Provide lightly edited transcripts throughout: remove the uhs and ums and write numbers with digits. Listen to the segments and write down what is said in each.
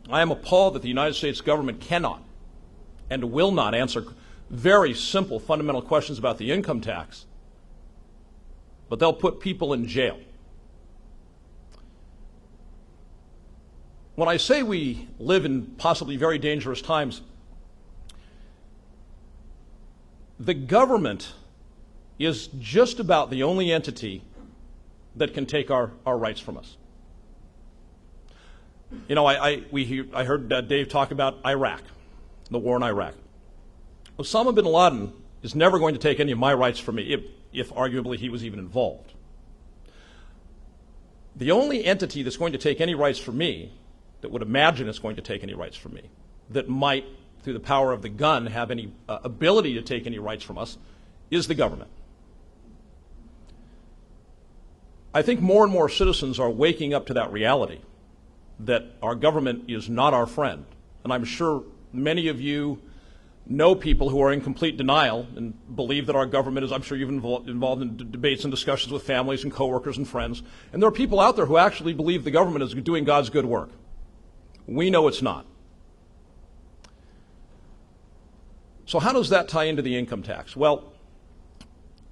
I am appalled that the United States government cannot and will not answer very simple fundamental questions about the income tax, but they'll put people in jail. When I say we live in possibly very dangerous times, the government is just about the only entity that can take our rights from us. You know, I heard Dave talk about Iraq, the war in Iraq. Osama bin Laden is never going to take any of my rights from me, if arguably he was even involved. The only entity that's going to take any rights from me, that would imagine it's going to take any rights from me, that might, through the power of the gun, have any ability to take any rights from us, is the government. I think more and more citizens are waking up to that reality, that our government is not our friend. And I'm sure many of you know people who are in complete denial and believe that our government is, I'm sure you've involved in debates and discussions with families and coworkers and friends. And there are people out there who actually believe the government is doing God's good work. We know it's not. So how does that tie into the income tax? Well,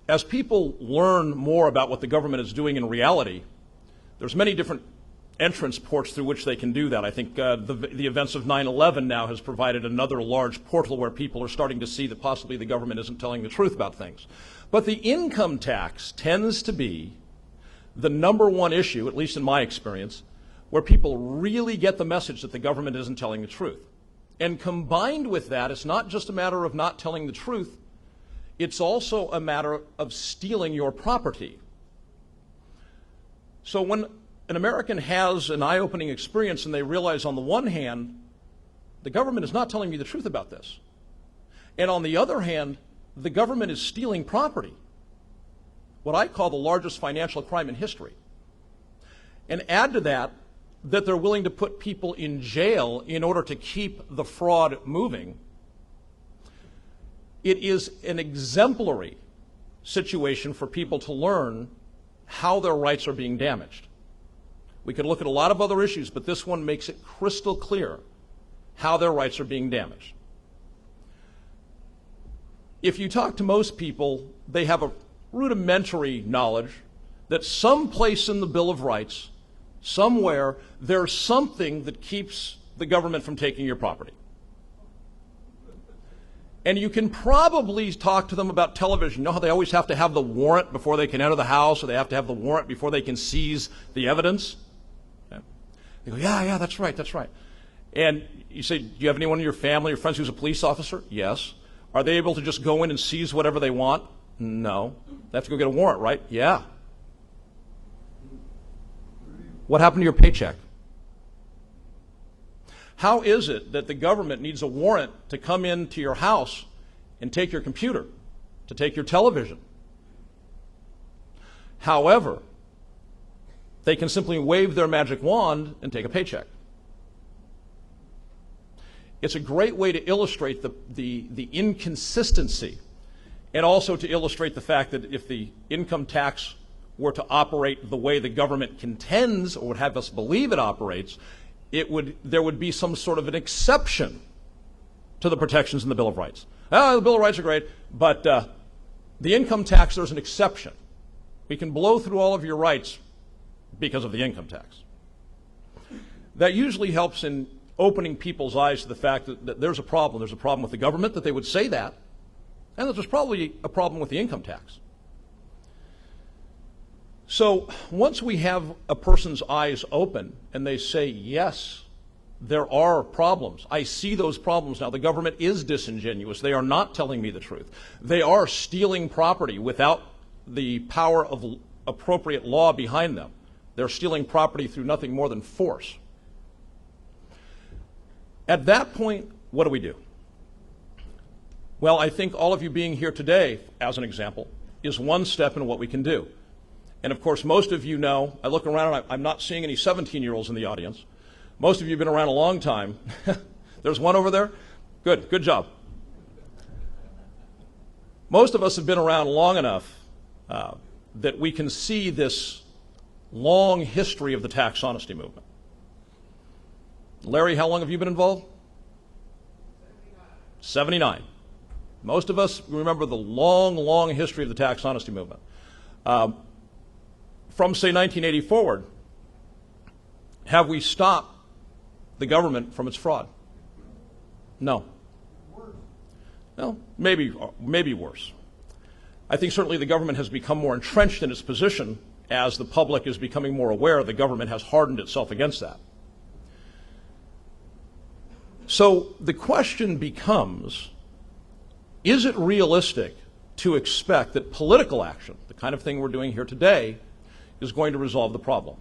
as people learn more about what the government is doing in reality, there's many different entrance ports through which they can do that. I think the events of 9/11 now has provided another large portal where people are starting to see that possibly the government isn't telling the truth about things. But the income tax tends to be the number one issue, at least in my experience, where people really get the message that the government isn't telling the truth. And combined with that, it's not just a matter of not telling the truth, it's also a matter of stealing your property. So when an American has an eye-opening experience and they realize, on the one hand, the government is not telling me the truth about this, and on the other hand, the government is stealing property, what I call the largest financial crime in history, and add to that that they're willing to put people in jail in order to keep the fraud moving, it is an exemplary situation for people to learn how their rights are being damaged. We could look at a lot of other issues, but this one makes it crystal clear how their rights are being damaged. If you talk to most people, they have a rudimentary knowledge that someplace in the Bill of Rights, somewhere, there's something that keeps the government from taking your property. And you can probably talk to them about television. You know how they always have to have the warrant before they can enter the house, or they have to have the warrant before they can seize the evidence? Okay. They go, yeah, that's right. And you say, do you have anyone in your family or friends who's a police officer? Yes. Are they able to just go in and seize whatever they want? No. They have to go get a warrant, right? Yeah. What happened to your paycheck? How is it that the government needs a warrant to come into your house and take your computer, to take your television? However, they can simply wave their magic wand and take a paycheck. It's a great way to illustrate the inconsistency, and also to illustrate the fact that if the income tax were to operate the way the government contends, or would have us believe it operates, there would be some sort of an exception to the protections in the Bill of Rights. The Bill of Rights are great, but the income tax, there's an exception. We can blow through all of your rights because of the income tax. That usually helps in opening people's eyes to the fact that there's a problem. There's a problem with the government, that they would say that, and that there's probably a problem with the income tax. So once we have a person's eyes open and they say, yes, there are problems. I see those problems now. The government is disingenuous. They are not telling me the truth. They are stealing property without the power of appropriate law behind them. They're stealing property through nothing more than force. At that point, what do? Well, I think all of you being here today, as an example, is one step in what we can do. And of course, most of you know, I look around and I'm not seeing any 17-year-olds in the audience. Most of you have been around a long time. There's one over there? Good job. Most of us have been around long enough that we can see this long history of the tax honesty movement. Larry, how long have you been involved? 79. Most of us remember the long, long history of the tax honesty movement. From, say, 1980 forward, have we stopped the government from its fraud? No. No, maybe worse. I think certainly the government has become more entrenched in its position as the public is becoming more aware. The government has hardened itself against that. So the question becomes, is it realistic to expect that political action, the kind of thing we're doing here today, is going to resolve the problem?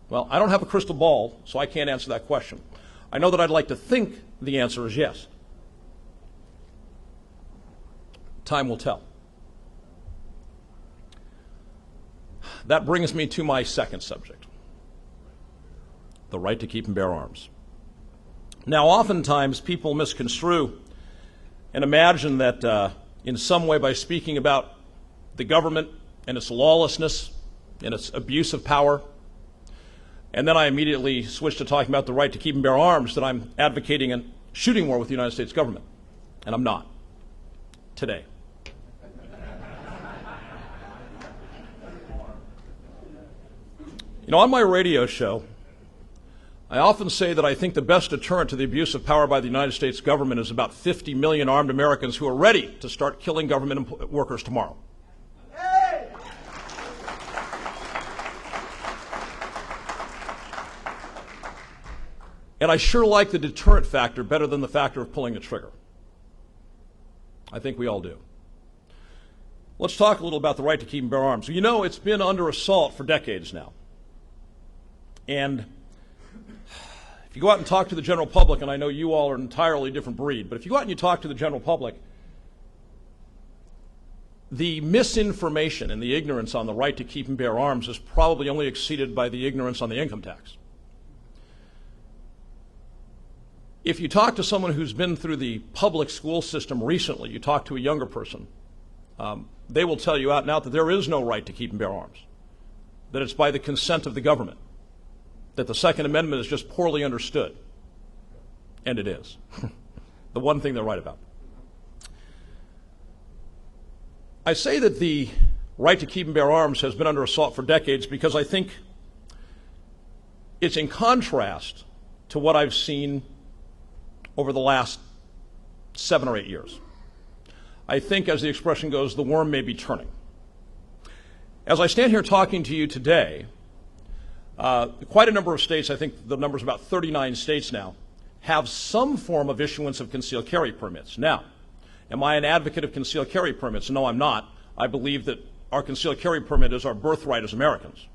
Well, I don't have a crystal ball, so I can't answer that question. I know that I'd like to think the answer is yes. Time will tell. That brings me to my second subject, the right to keep and bear arms. Now, oftentimes people misconstrue and imagine that in some way, by speaking about the government and its lawlessness and its abuse of power, and then I immediately switch to talking about the right to keep and bear arms, that I'm advocating a shooting war with the United States government. And I'm not. Today. You know, on my radio show, I often say that I think the best deterrent to the abuse of power by the United States government is about 50 million armed Americans who are ready to start killing government workers tomorrow. And I sure like the deterrent factor better than the factor of pulling the trigger. I think we all do. Let's talk a little about the right to keep and bear arms. You know, it's been under assault for decades now. And if you go out and talk to the general public, and I know you all are an entirely different breed, but if you go out and you talk to the general public, the misinformation and the ignorance on the right to keep and bear arms is probably only exceeded by the ignorance on the income tax. If you talk to someone who's been through the public school system recently, you talk to a younger person, they will tell you out and out that there is no right to keep and bear arms, that it's by the consent of the government, that the Second Amendment is just poorly understood. And it is. The one thing they're right about. I say that the right to keep and bear arms has been under assault for decades because I think it's in contrast to what I've seen over the last 7 or 8 years. I think, as the expression goes, the worm may be turning. As I stand here talking to you today, quite a number of states, I think the number's about 39 states now, have some form of issuance of concealed carry permits. Now, am I an advocate of concealed carry permits? No, I'm not. I believe that our concealed carry permit is our birthright as Americans.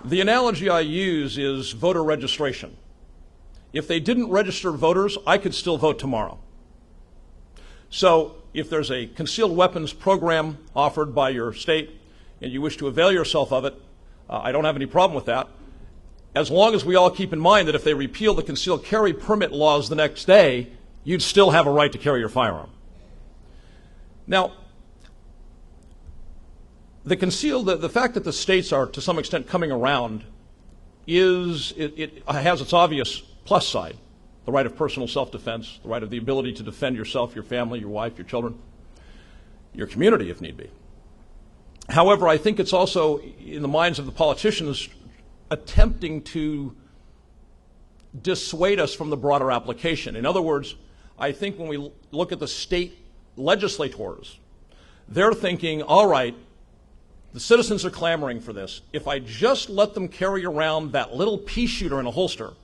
The analogy I use is voter registration. If they didn't register voters, I could still vote tomorrow. So if there's a concealed weapons program offered by your state and you wish to avail yourself of it, I don't have any problem with that, as long as we all keep in mind that if they repeal the concealed carry permit laws the next day, you'd still have a right to carry your firearm. Now, the fact that the states are to some extent coming around it has its obvious plus side. The right of personal self-defense, the right of the ability to defend yourself, your family, your wife, your children, your community if need be. However, I think it's also in the minds of the politicians attempting to dissuade us from the broader application. In other words, I think when we look at the state legislators, they're thinking, all right, the citizens are clamoring for this. If I just let them carry around that little pea shooter in a holster,